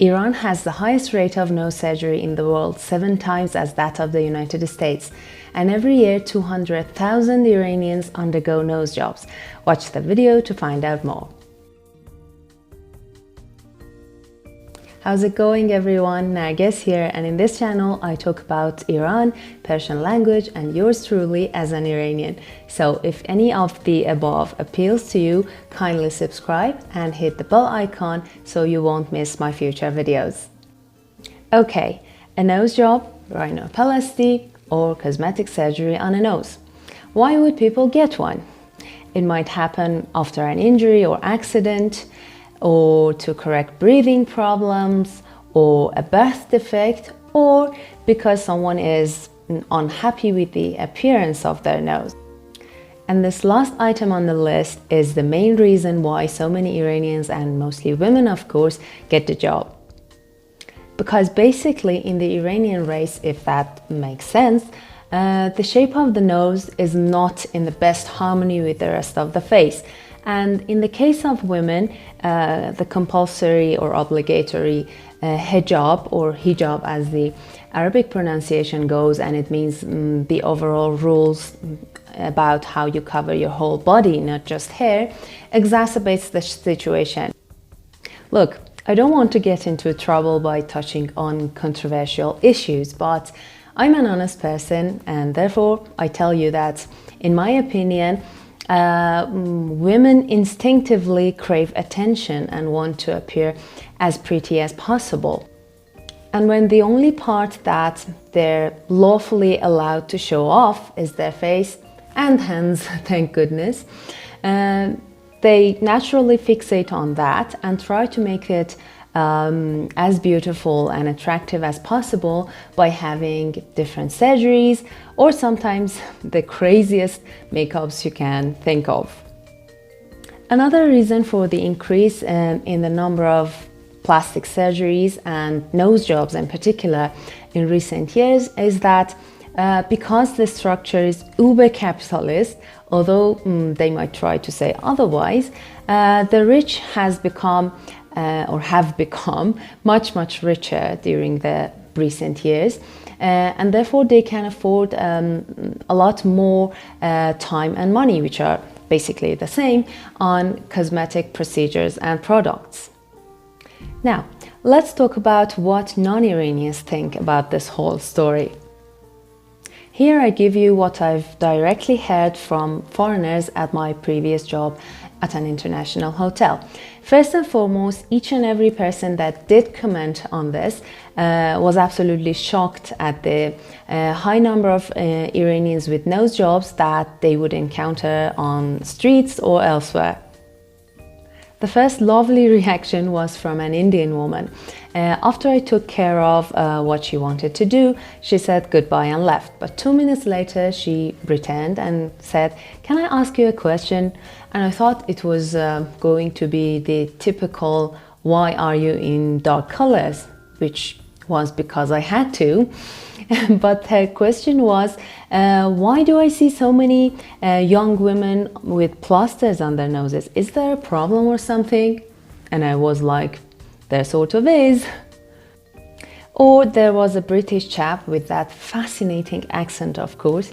Iran has the highest rate of nose surgery in the world, 7 times as that of the United States. And every year, 200,000 Iranians undergo nose jobs. Watch the video to find out more. How's it going, everyone? Narges here, and in this channel I talk about Iran, Persian language, and yours truly as an Iranian. So if any of the above appeals to you, kindly subscribe and hit the bell icon so you won't miss my future videos. Okay, a nose job, rhinoplasty, or cosmetic surgery on a nose. Why would people get one? It might happen after an injury or accident, or to correct breathing problems, or a birth defect, or because someone is unhappy with the appearance of their nose. And this last item on the list is the main reason why so many Iranians, and mostly women of course, get the job. Because basically in the Iranian race, if that makes sense, the shape of the nose is not in the best harmony with the rest of the face. And in the case of women, the compulsory or obligatory hijab, or hijab as the Arabic pronunciation goes, and it means the overall rules about how you cover your whole body, not just hair, exacerbates the situation. Look, I don't want to get into trouble by touching on controversial issues, but I'm an honest person, and therefore I tell you that, in my opinion, women instinctively crave attention and want to appear as pretty as possible. And when the only part that they're lawfully allowed to show off is their face and hands, thank goodness, they naturally fixate on that and try to make it as beautiful and attractive as possible by having different surgeries, or sometimes the craziest makeups you can think of. Another reason for the increase in the number of plastic surgeries and nose jobs in particular in recent years is that because the structure is uber capitalist, although they might try to say otherwise, the rich has become or have become much richer during the recent years, and therefore they can afford a lot more time and money, which are basically the same, on cosmetic procedures and products. Now, let's talk about what non-Iranians think about this whole story. Here I give you what I've directly heard from foreigners at my previous job at an international hotel. First and foremost, each and every person that did comment on this was absolutely shocked at the high number of Iranians with nose jobs that they would encounter on streets or elsewhere. The first lovely reaction was from an Indian woman. After I took care of what she wanted to do, she said goodbye and left. But 2 minutes later, she returned and said, "Can I ask you a question?" And I thought it was going to be the typical, "Why are you in dark colors?" which was because I had to. But her question was, why do I see so many young women with plasters on their noses? Is there a problem or something? And I was like, there sort of is. Or there was a British chap with that fascinating accent, of course,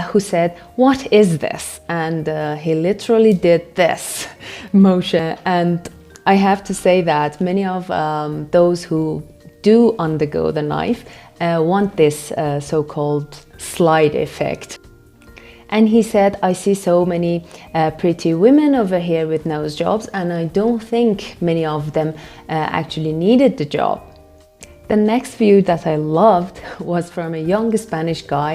who said, "What is this?" And he literally did this motion. And I have to say that many of those who do undergo the knife want this so-called slide effect. And he said, "I see so many pretty women over here with nose jobs, and I don't think many of them actually needed the job." The next view that I loved was from a young Spanish guy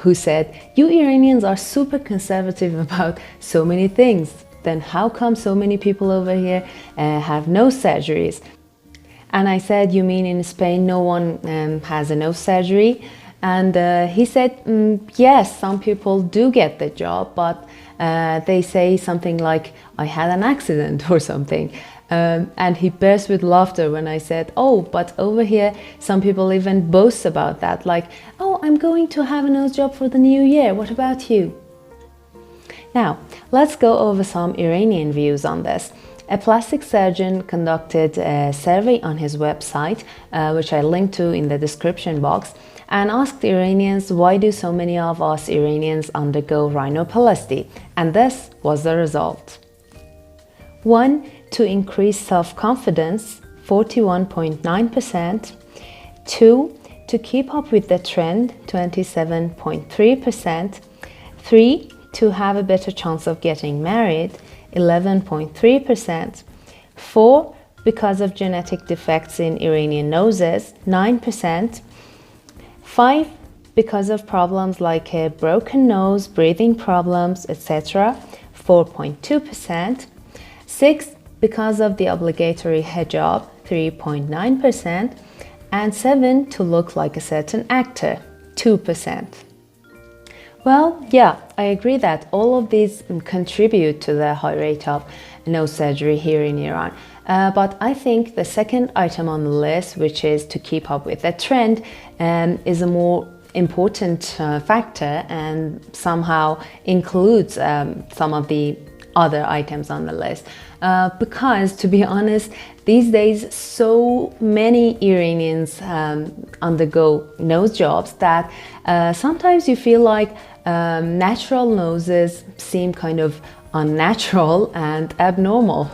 who said, "You Iranians are super conservative about so many things. Then how come so many people over here have nose surgeries?" And I said, "You mean in Spain no one has a nose surgery?" And he said, "Yes, some people do get the job, but they say something like, 'I had an accident' or something." And he burst with laughter when I said, "Oh, but over here some people even boast about that, like, 'Oh, I'm going to have a nose job for the new year. What about you?'" Now, let's go over some Iranian views on this. A plastic surgeon conducted a survey on his website, which I linked to in the description box, and asked Iranians why do so many of us Iranians undergo rhinoplasty, and this was the result. 1. To increase self-confidence, 41.9%. 2. To keep up with the trend, 27.3%. 3. To have a better chance of getting married, 11.3%. 4. Because of genetic defects in Iranian noses, 9%. 5. Because of problems like a broken nose, breathing problems, etc., 4.2%. 6. Because of the obligatory hijab, 3.9%. And 7. To look like a certain actor, 2%. Well, yeah, I agree that all of these contribute to the high rate of nose surgery here in Iran. But I think the second item on the list, which is to keep up with the trend, is a more important factor and somehow includes some of the other items on the list. Because, to be honest, these days so many Iranians undergo nose jobs that sometimes you feel like natural noses seem kind of unnatural and abnormal.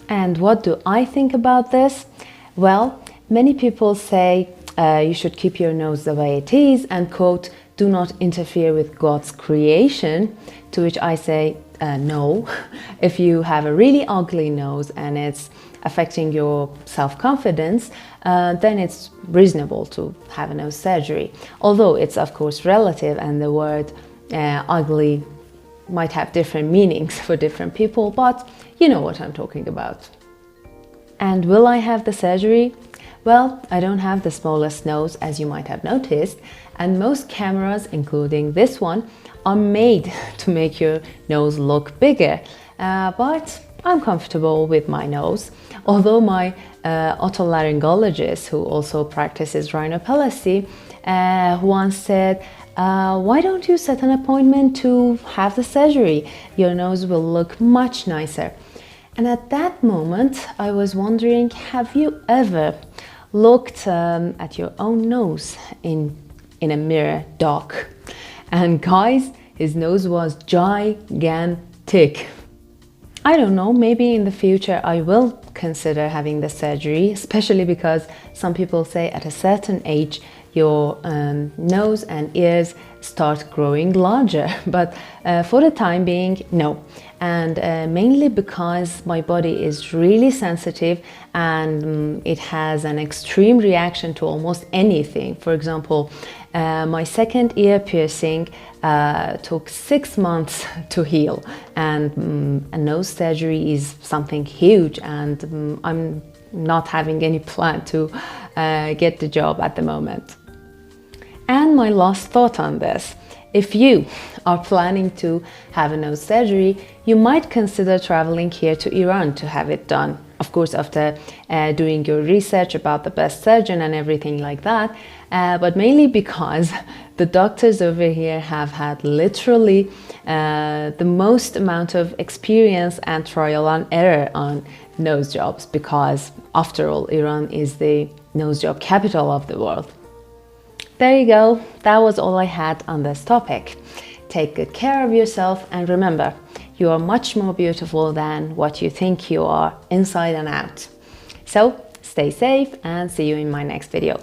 And what do I think about this? Well, many people say you should keep your nose the way it is and, quote, do not interfere with God's creation, to which I say no. If you have a really ugly nose and it's affecting your self-confidence, then it's reasonable to have a nose surgery. Although it's of course relative, and the word ugly might have different meanings for different people, but you know what I'm talking about. And will I have the surgery? Well, I don't have the smallest nose, as you might have noticed, and most cameras, including this one, are made to make your nose look bigger. But I'm comfortable with my nose. Although my otolaryngologist, who also practices rhinoplasty, once said, why don't you set an appointment to have the surgery? Your nose will look much nicer. And at that moment, I was wondering, have you ever looked at your own nose in a mirror, doc? And guys, his nose was gigantic. I don't know, maybe in the future I will consider having the surgery, especially because some people say at a certain age your nose and ears start growing larger. But for the time being, no. And mainly because my body is really sensitive and it has an extreme reaction to almost anything. For example, my second ear piercing took 6 months to heal, and a nose surgery is something huge, and I'm not having any plan to get the job at the moment. And my last thought on this: if you are planning to have a nose surgery, you might consider traveling here to Iran to have it done. Of course, after doing your research about the best surgeon and everything like that, but mainly because the doctors over here have had literally the most amount of experience and trial and error on nose jobs, because after all, Iran is the nose job capital of the world. There you go, that was all I had on this topic. Take good care of yourself, and remember, you are much more beautiful than what you think you are, inside and out. So, stay safe and see you in my next video.